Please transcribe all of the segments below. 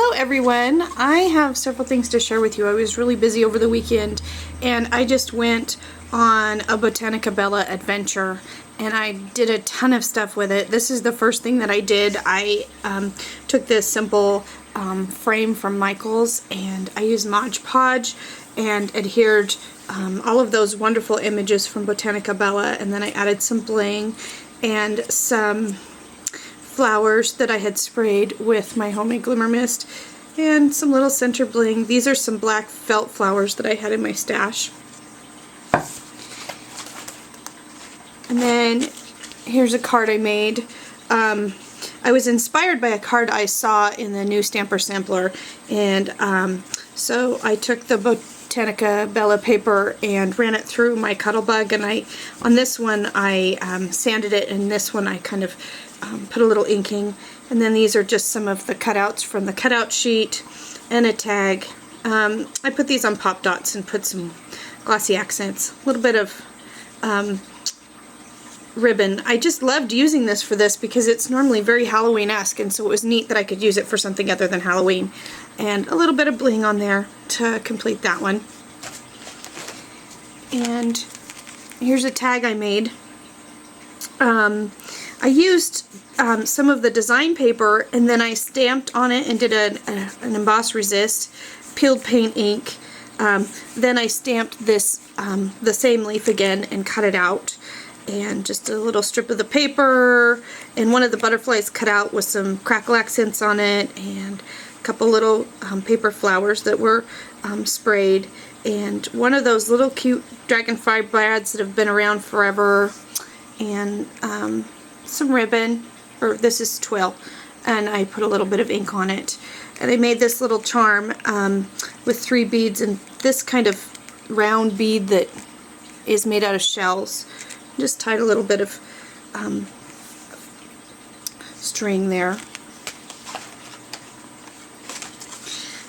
Hello everyone! I have several things to share with you. I was really busy over the weekend and I just went on a Botanicabella adventure and I did a ton of stuff with it. This is the first thing that I did. I took this simple frame from Michael's and I used Mod Podge and adhered all of those wonderful images from Botanicabella, and then I added some bling and some flowers that I had sprayed with my homemade glimmer mist and some little center bling. These are some black felt flowers that I had in my stash. And then here's a card I made. I was inspired by a card I saw in the new Stamper Sampler, and so I took the Botanicabella paper and ran it through my Cuttlebug, and on this one I sanded it, and this one I kind of put a little inking. And then these are just some of the cutouts from the cutout sheet and a tag. I put these on pop dots and put some glossy accents, a little bit of ribbon. I just loved using this for this because it's normally very Halloween-esque, and so it was neat that I could use it for something other than Halloween. And a little bit of bling on there to complete that one. And here's a tag I made. I used some of the design paper and then I stamped on it and did an emboss resist, peeled paint ink. Then I stamped this, the same leaf again, and cut it out. And just a little strip of the paper, and one of the butterflies cut out with some crackle accents on it, and a couple little paper flowers that were sprayed, and one of those little cute dragonfly brads that have been around forever, and some ribbon, or this is twill, and I put a little bit of ink on it. And I made this little charm with 3 beads and this kind of round bead that is made out of shells. Just tied a little bit of string there.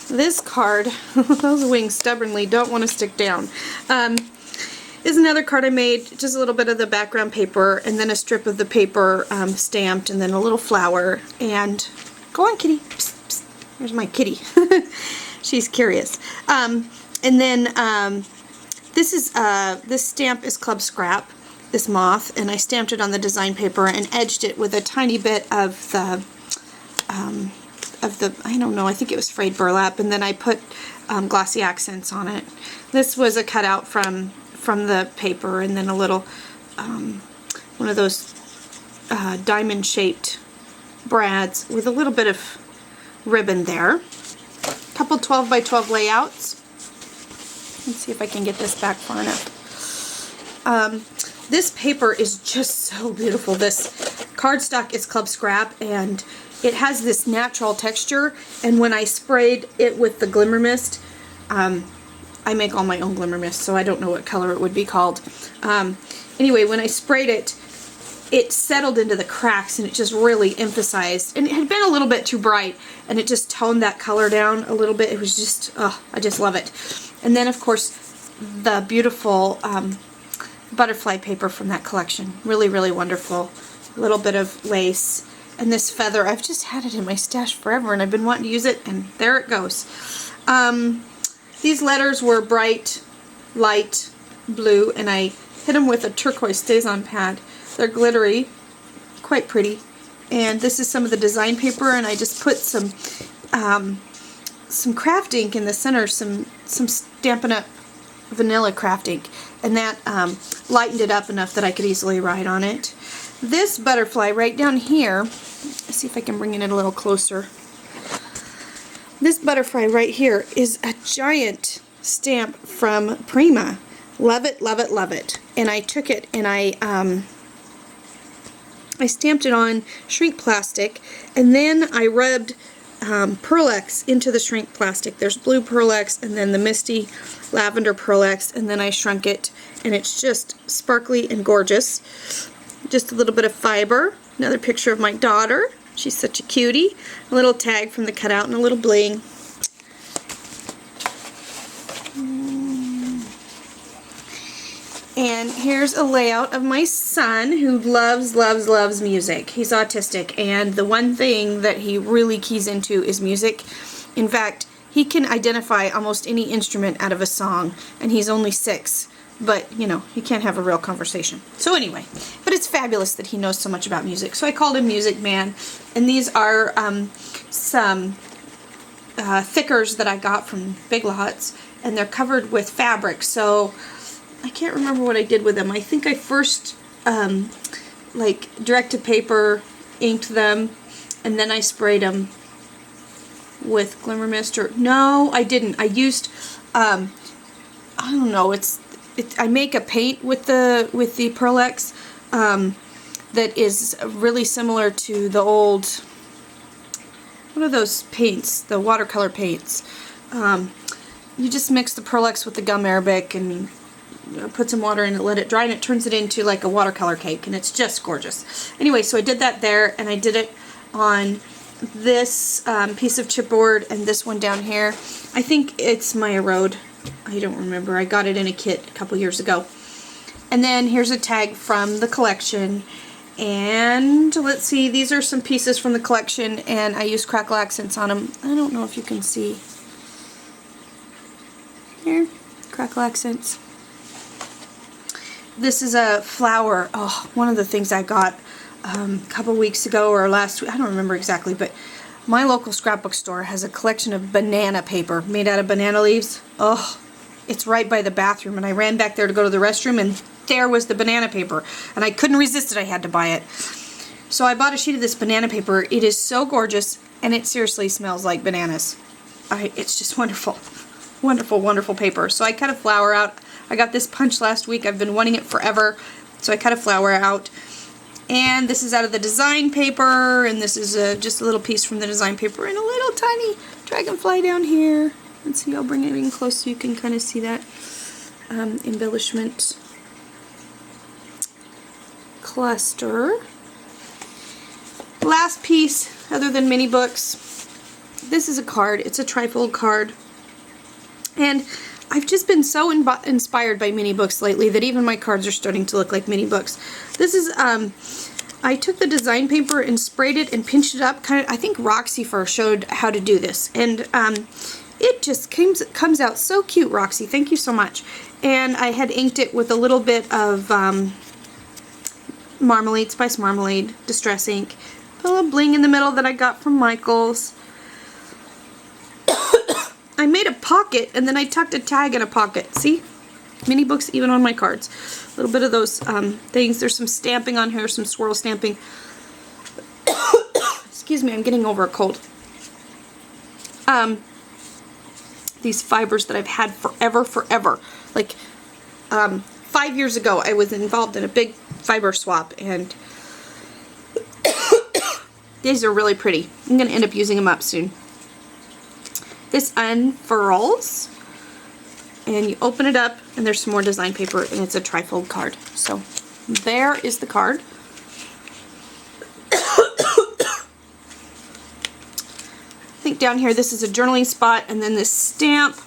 This card, those wings stubbornly don't want to stick down, is another card I made, just a little bit of the background paper and then a strip of the paper stamped, and then a little flower. And go on, kitty. Psst, psst. There's my kitty. She's curious. And then this stamp is Club Scrap, this moth, and I stamped it on the design paper and edged it with a tiny bit of the I don't know, I think it was frayed burlap, and then I put glossy accents on it. This was a cutout from the paper, and then a little one of those diamond shaped brads with a little bit of ribbon there. A couple 12 by 12 layouts. Let's see if I can get this back far enough. This paper is just so beautiful. This cardstock is Club Scrap, and it has this natural texture, and when I sprayed it with the glimmer mist, I make all my own glimmer mist, so I don't know what color it would be called. Anyway, when I sprayed it, it settled into the cracks, and it just really emphasized, and it had been a little bit too bright, and it just toned that color down a little bit. It was just, oh, I just love it. And then, of course, the beautiful butterfly paper from that collection. Really, really wonderful. A little bit of lace. And this feather, I've just had it in my stash forever, and I've been wanting to use it, and there it goes. These letters were bright, light blue, and I hit them with a turquoise StazOn pad. They're glittery, quite pretty. And this is some of the design paper, and I just put some craft ink in the center, some Stampin' Up! Vanilla craft ink, and that lightened it up enough that I could easily write on it. This butterfly right down here, let's see if I can bring it in a little closer. This butterfly right here is a giant stamp from Prima. Love it, love it, love it. And I took it and I stamped it on shrink plastic, and then I rubbed Pearl-Ex into the shrink plastic. There's blue Pearl-Ex and then the misty lavender Pearl-Ex, and then I shrunk it, and it's just sparkly and gorgeous. Just a little bit of fiber. Another picture of my daughter. She's such a cutie. A little tag from the cutout and a little bling. And here's a layout of my son, who loves, loves, loves music. He's autistic, and the one thing that he really keys into is music. In fact, he can identify almost any instrument out of a song, and he's only 6. But, you know, he can't have a real conversation. So anyway, but it's fabulous that he knows so much about music. So I called him Music Man. And these are some thickers that I got from Big Lots. And they're covered with fabric. So I can't remember what I did with them. I think I first, like, direct-to-paper inked them. And then I sprayed them with Glimmer Mist. Or, no, I didn't. I used, I don't know, I make a paint with the Pearl-Ex that is really similar to the old, what are those paints, the watercolor paints. You just mix the Pearl-Ex with the gum arabic and put some water in it, let it dry, and it turns it into like a watercolor cake, and it's just gorgeous. Anyway, so I did that there, and I did it on this piece of chipboard and this one down here. I think it's my Erode. I don't remember. I got it in a kit a couple years ago. And then here's a tag from the collection. And let's see, these are some pieces from the collection, and I used crackle accents on them. I don't know if you can see. Here, crackle accents. This is a flower. Oh, one of the things I got a couple weeks ago or last week. I don't remember exactly, but my local scrapbook store has a collection of banana paper made out of banana leaves. Oh, it's right by the bathroom, and I ran back there to go to the restroom, and there was the banana paper, and I couldn't resist it. I had to buy it. So I bought a sheet of this banana paper. It is so gorgeous, and it seriously smells like bananas. It's just wonderful. Wonderful, wonderful paper. So I cut a flower out. I got this punch last week. I've been wanting it forever, so I cut a flower out. And this is out of the design paper, and this is just a little piece from the design paper, and a little tiny dragonfly down here. Let's see, I'll bring it in close so you can kind of see that embellishment cluster. Last piece, other than mini books, this is a card. It's a trifold card. And I've just been so inspired by mini books lately that even my cards are starting to look like mini books. This is, I took the design paper and sprayed it and pinched it up. I think Roxy first showed how to do this. And it just comes out so cute, Roxy. Thank you so much. And I had inked it with a little bit of Marmalade, Spice Marmalade, Distress ink. Put a little bling in the middle that I got from Michael's. I made a pocket, and then I tucked a tag in a pocket. See? Mini books even on my cards. A little bit of those things. There's some stamping on here, some swirl stamping. Excuse me, I'm getting over a cold. These fibers that I've had forever. Like, 5 years ago, I was involved in a big fiber swap, and these are really pretty. I'm going to end up using them up soon. This unfurls, and you open it up, and there's some more design paper, and it's a trifold card. So there is the card. I think down here this is a journaling spot, and then this stamp,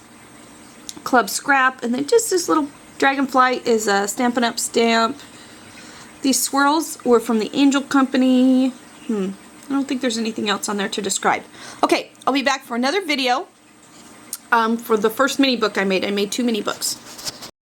Club Scrap, and then just this little dragonfly is a Stampin' Up! Stamp. These swirls were from the Angel Company. I don't think there's anything else on there to describe. Okay, I'll be back for another video for the first mini book I made. I made 2 mini books.